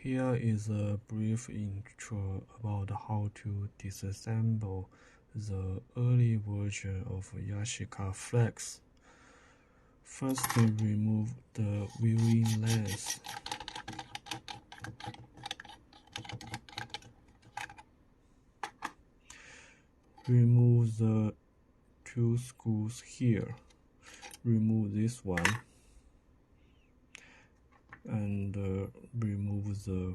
Here is a brief intro about how to disassemble the early version of Yashicaflex. First, remove the viewing lens. Remove the two screws here. Remove this one. And remove the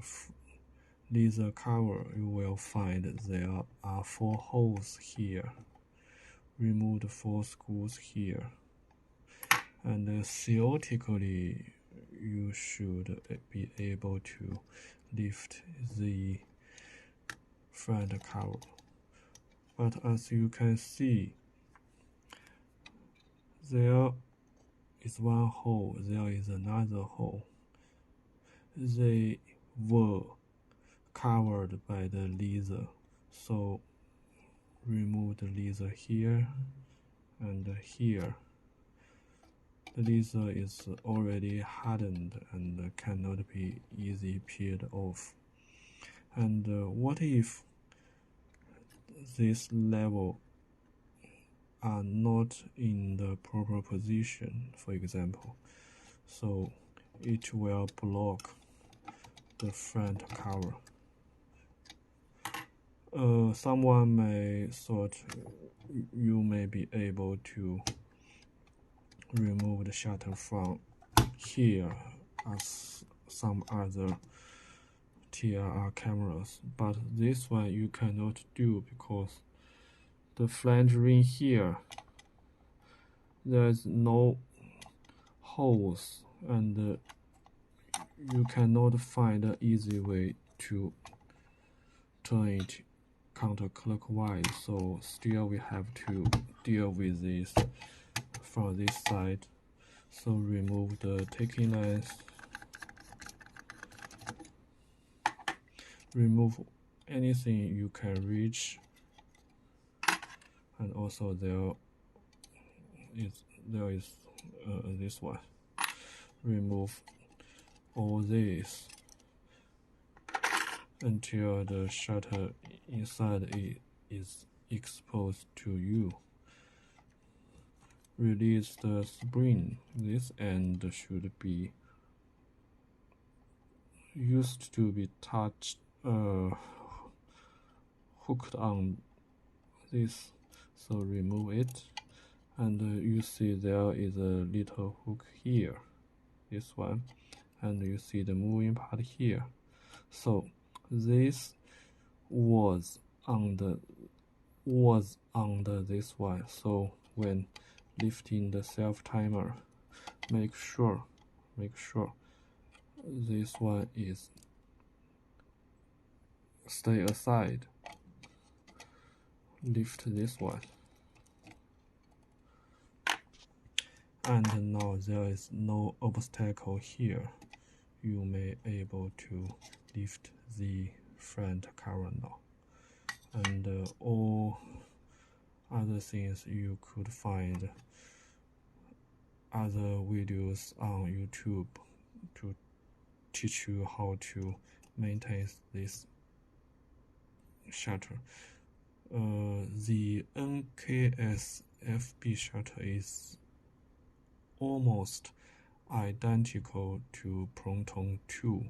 laser cover. You will find there are 4 holes here. Remove the 4 screws here. And theoretically, you should be able to lift the front cover. But as you can see, there is one hole, there is another hole. They were covered by the laser, so remove the laser here and here. The laser is already hardened and cannot be easily peeled off. And what if this level are not in the proper position, for example? So it will block the front cover. Someone may thought you may be able to remove the shutter from here as some other TLR cameras, but this one you cannot do because the flange ring here, there's no holes, and you cannot find an easy way to turn it counterclockwise, so still we have to deal with this from this side. So remove the taking lens, remove anything you can reach, and also there is this one. Remove all this until the shutter inside it is exposed to you. Release the spring. This end should be used to be touched, hooked on this, so remove it. And you see there is a little hook here, this one, and you see the moving part here. So this was under this one. So when lifting the self timer, make sure this one is stay aside. Lift this one. And now there is no obstacle here. You may able to lift the front cover now. And all other things you could find other videos on YouTube to teach you how to maintain this shutter. The NKS FB shutter is almost identical to Proton 2.